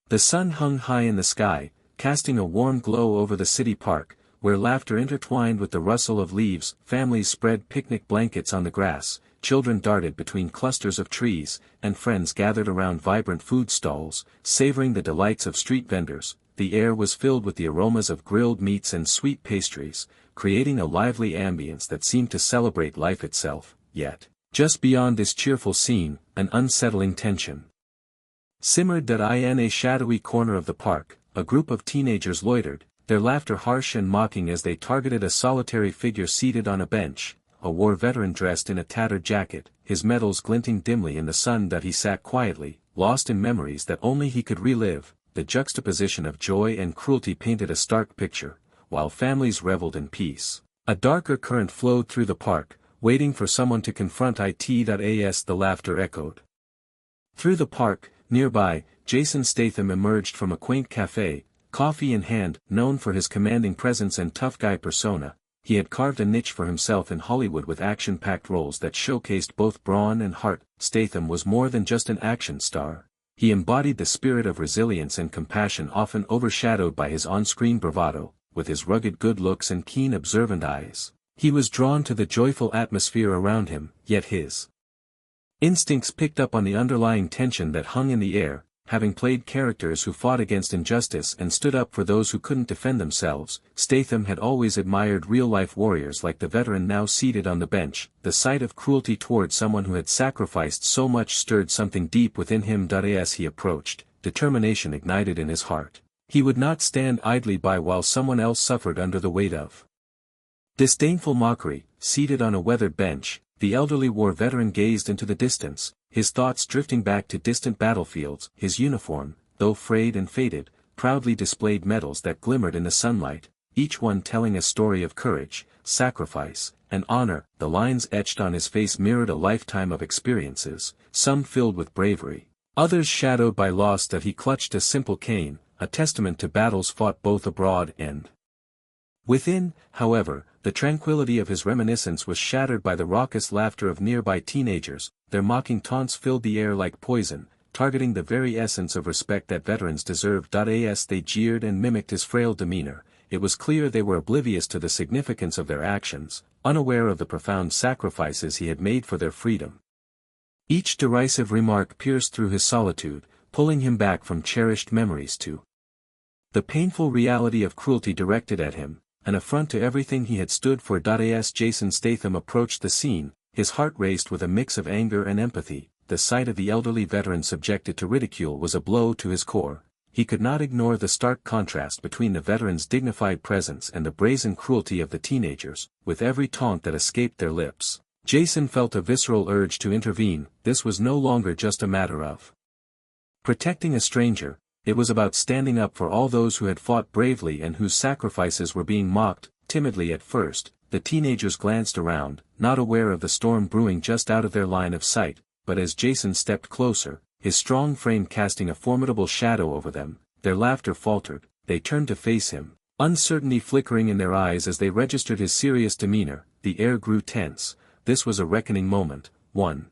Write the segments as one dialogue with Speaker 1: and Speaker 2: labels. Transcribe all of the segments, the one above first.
Speaker 1: The sun hung high in the sky, casting a warm glow over the city park, where laughter intertwined with the rustle of leaves, families spread picnic blankets on the grass, children darted between clusters of trees, and friends gathered around vibrant food stalls, savoring the delights of street vendors. The air was filled with the aromas of grilled meats and sweet pastries, creating a lively ambience that seemed to celebrate life itself. Yet, just beyond this cheerful scene, an unsettling tension simmered. In a shadowy corner of the park, a group of teenagers loitered, their laughter harsh and mocking as they targeted a solitary figure seated on a bench, a war veteran dressed in a tattered jacket, his medals glinting dimly in the sun. He sat quietly, lost in memories that only he could relive. The juxtaposition of joy and cruelty painted a stark picture, while families reveled in peace. A darker current flowed through the park, waiting for someone to confront it. As the laughter echoed through the park, nearby, Jason Statham emerged from a quaint cafe, coffee in hand. Known for his commanding presence and tough guy persona, he had carved a niche for himself in Hollywood with action-packed roles that showcased both brawn and heart. Statham was more than just an action star. He embodied the spirit of resilience and compassion, often overshadowed by his on-screen bravado. With his rugged good looks and keen observant eyes, he was drawn to the joyful atmosphere around him, yet his instincts picked up on the underlying tension that hung in the air. Having played characters who fought against injustice and stood up for those who couldn't defend themselves, Statham had always admired real-life warriors like the veteran now seated on the bench. The sight of cruelty towards someone who had sacrificed so much stirred something deep within him. As he approached, determination ignited in his heart. He would not stand idly by while someone else suffered under the weight of disdainful mockery. Seated on a weathered bench, the elderly war veteran gazed into the distance, his thoughts drifting back to distant battlefields. His uniform, though frayed and faded, proudly displayed medals that glimmered in the sunlight, each one telling a story of courage, sacrifice, and honor. The lines etched on his face mirrored a lifetime of experiences, some filled with bravery, others shadowed by loss. He clutched a simple cane, a testament to battles fought both abroad and within. However, the tranquility of his reminiscence was shattered by the raucous laughter of nearby teenagers. Their mocking taunts filled the air like poison, targeting the very essence of respect that veterans deserved. As they jeered and mimicked his frail demeanor, it was clear they were oblivious to the significance of their actions, unaware of the profound sacrifices he had made for their freedom. Each derisive remark pierced through his solitude, pulling him back from cherished memories to the painful reality of cruelty directed at him, an affront to everything he had stood for. As Jason Statham approached the scene, his heart raced with a mix of anger and empathy. The sight of the elderly veteran subjected to ridicule was a blow to his core. He could not ignore the stark contrast between the veteran's dignified presence and the brazen cruelty of the teenagers. With every taunt that escaped their lips, Jason felt a visceral urge to intervene. This was no longer just a matter of protecting a stranger. It was about standing up for all those who had fought bravely and whose sacrifices were being mocked. Timidly at first, the teenagers glanced around, not aware of the storm brewing just out of their line of sight, but as Jason stepped closer, his strong frame casting a formidable shadow over them, their laughter faltered. They turned to face him, uncertainty flickering in their eyes as they registered his serious demeanor. The air grew tense. This was a reckoning moment, one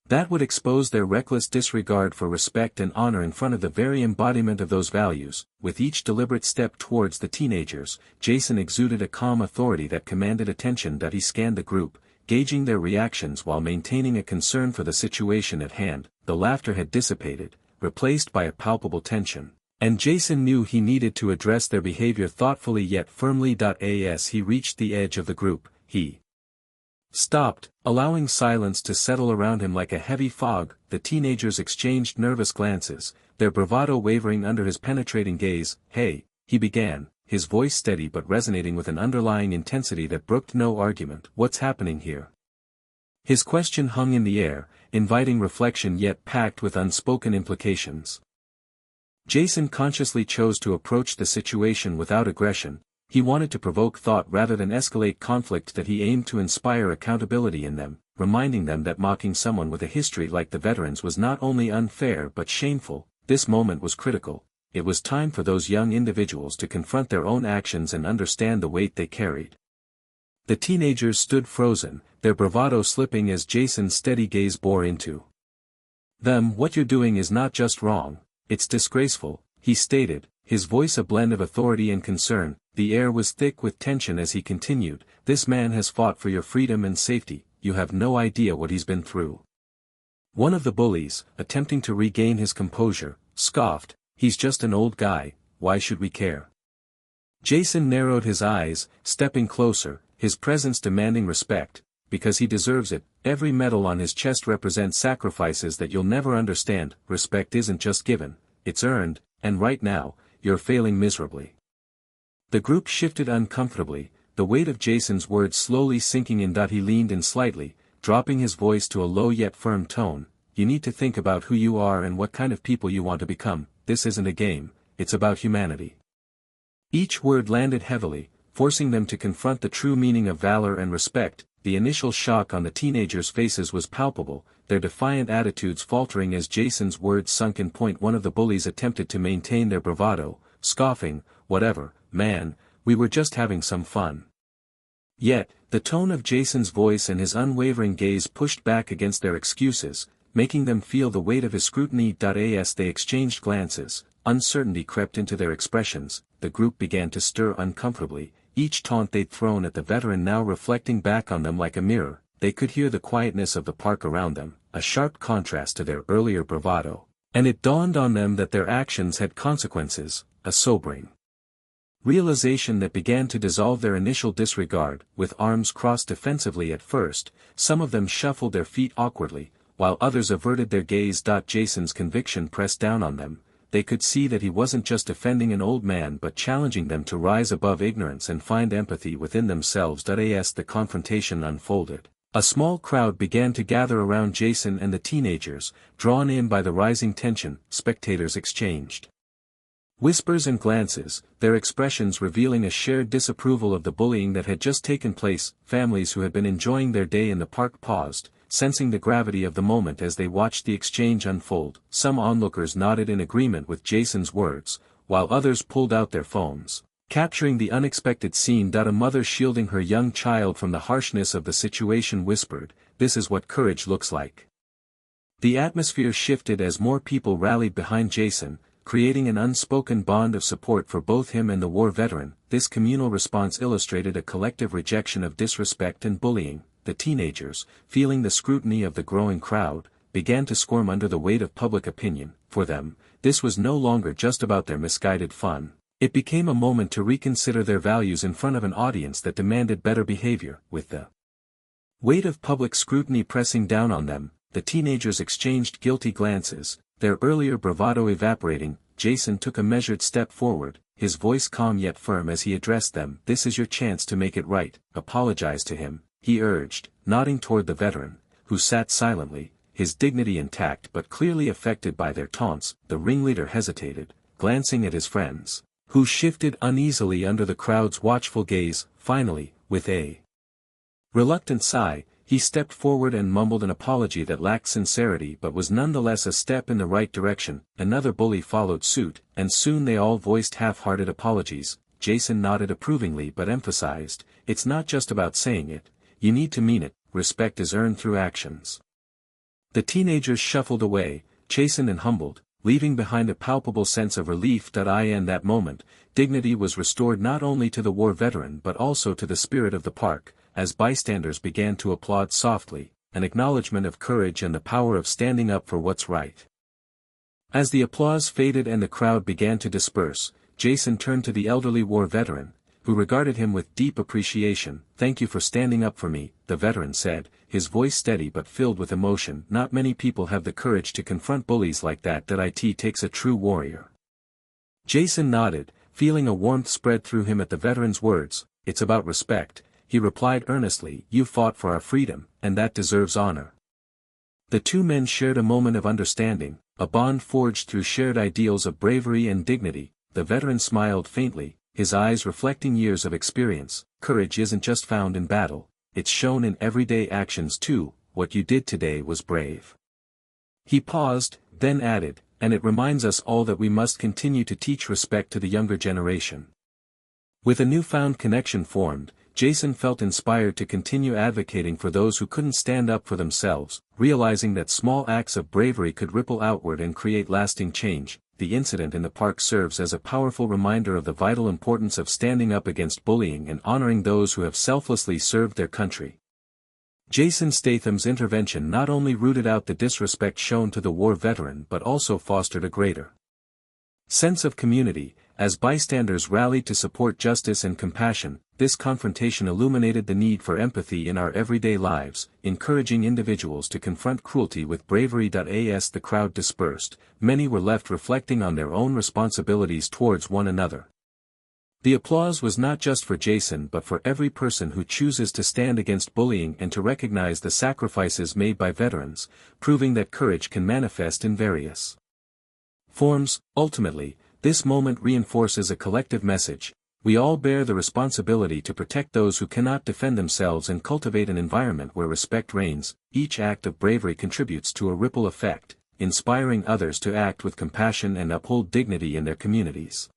Speaker 1: that would expose their reckless disregard for respect and honor in front of the very embodiment of those values. With each deliberate step towards the teenagers, Jason exuded a calm authority that commanded attention. He scanned the group, gauging their reactions while maintaining a concern for the situation at hand. The laughter had dissipated, replaced by a palpable tension, and Jason knew he needed to address their behavior thoughtfully yet firmly. As he reached the edge of the group, he stopped, allowing silence to settle around him like a heavy fog. The teenagers exchanged nervous glances, their bravado wavering under his penetrating gaze. "Hey," he began, his voice steady but resonating with an underlying intensity that brooked no argument. "What's happening here?" His question hung in the air, inviting reflection yet packed with unspoken implications. Jason consciously chose to approach the situation without aggression. He wanted to provoke thought rather than escalate conflict. He aimed to inspire accountability in them, reminding them that mocking someone with a history like the veterans was not only unfair but shameful. This moment was critical. It was time for those young individuals to confront their own actions and understand the weight they carried. The teenagers stood frozen, their bravado slipping as Jason's steady gaze bore into them. "What you're doing is not just wrong, It's disgraceful, he stated, his voice a blend of authority and concern. The air was thick with tension as he continued, "This man has fought for your freedom and safety, you have no idea what he's been through." One of the bullies, attempting to regain his composure, scoffed, "He's just an old guy, why should we care?" Jason narrowed his eyes, stepping closer, his presence demanding respect, "Because he deserves it." Every medal on his chest represents sacrifices that you'll never understand. Respect isn't just given, it's earned, and right now, you're failing miserably. The group shifted uncomfortably, the weight of Jason's words slowly sinking in. He leaned in slightly, dropping his voice to a low yet firm tone. "You need to think about who you are and what kind of people you want to become. This isn't a game, it's about humanity." Each word landed heavily, forcing them to confront the true meaning of valor and respect. The initial shock on the teenagers' faces was palpable, their defiant attitudes faltering as Jason's words sunk in. One of the bullies attempted to maintain their bravado, scoffing, "Whatever, man, we were just having some fun." Yet, the tone of Jason's voice and his unwavering gaze pushed back against their excuses, making them feel the weight of his scrutiny. As they exchanged glances, uncertainty crept into their expressions, the group began to stir uncomfortably, each taunt they'd thrown at the veteran now reflecting back on them like a mirror. They could hear the quietness of the park around them, a sharp contrast to their earlier bravado, and it dawned on them that their actions had consequences, a sobering realization that began to dissolve their initial disregard. With arms crossed defensively at first, some of them shuffled their feet awkwardly, while others averted their gaze. Jason's conviction pressed down on them. They could see that he wasn't just defending an old man but challenging them to rise above ignorance and find empathy within themselves. As the confrontation unfolded, a small crowd began to gather around Jason and the teenagers, drawn in by the rising tension. Spectators exchanged whispers and glances, their expressions revealing a shared disapproval of the bullying that had just taken place. Families who had been enjoying their day in the park paused, sensing the gravity of the moment as they watched the exchange unfold. Some onlookers nodded in agreement with Jason's words, while others pulled out their phones, capturing the unexpected scene. A mother shielding her young child from the harshness of the situation whispered, "This is what courage looks like." The atmosphere shifted as more people rallied behind Jason, creating an unspoken bond of support for both him and the war veteran. This communal response illustrated a collective rejection of disrespect and bullying. The teenagers, feeling the scrutiny of the growing crowd, began to squirm under the weight of public opinion. For them, this was no longer just about their misguided fun. It became a moment to reconsider their values in front of an audience that demanded better behavior. With the weight of public scrutiny pressing down on them, the teenagers exchanged guilty glances, their earlier bravado evaporating. Jason took a measured step forward, his voice calm yet firm as he addressed them. "This is your chance to make it right, apologize to him," he urged, nodding toward the veteran, who sat silently, his dignity intact but clearly affected by their taunts. The ringleader hesitated, glancing at his friends, who shifted uneasily under the crowd's watchful gaze. Finally, with a reluctant sigh, he stepped forward and mumbled an apology that lacked sincerity but was nonetheless a step in the right direction. Another bully followed suit, and soon they all voiced half-hearted apologies. Jason nodded approvingly but emphasized, "It's not just about saying it, you need to mean it. Respect is earned through actions." The teenagers shuffled away, chastened and humbled, leaving behind a palpable sense of relief. In that moment, dignity was restored not only to the war veteran but also to the spirit of the park, as bystanders began to applaud softly, an acknowledgement of courage and the power of standing up for what's right. As the applause faded and the crowd began to disperse, Jason turned to the elderly war veteran, who regarded him with deep appreciation. "Thank you for standing up for me," the veteran said, his voice steady but filled with emotion. "Not many people have the courage to confront bullies like that. It takes a true warrior." Jason nodded, feeling a warmth spread through him at the veteran's words. "It's about respect," he replied earnestly. "You fought for our freedom, and that deserves honor." The two men shared a moment of understanding, a bond forged through shared ideals of bravery and dignity. The veteran smiled faintly, his eyes reflecting years of experience. "Courage isn't just found in battle, it's shown in everyday actions too. What you did today was brave." He paused, then added, "And it reminds us all that we must continue to teach respect to the younger generation." With a newfound connection formed, Jason felt inspired to continue advocating for those who couldn't stand up for themselves, realizing that small acts of bravery could ripple outward and create lasting change. the incident in the park serves as a powerful reminder of the vital importance of standing up against bullying and honoring those who have selflessly served their country. Jason Statham's intervention not only rooted out the disrespect shown to the war veteran but also fostered a greater sense of community. As bystanders rallied to support justice and compassion, this confrontation illuminated the need for empathy in our everyday lives, encouraging individuals to confront cruelty with bravery. As the crowd dispersed, many were left reflecting on their own responsibilities towards one another. The applause was not just for Jason but for every person who chooses to stand against bullying and to recognize the sacrifices made by veterans, proving that courage can manifest in various forms. Ultimately, this moment reinforces a collective message: we all bear the responsibility to protect those who cannot defend themselves and cultivate an environment where respect reigns. Each act of bravery contributes to a ripple effect, inspiring others to act with compassion and uphold dignity in their communities.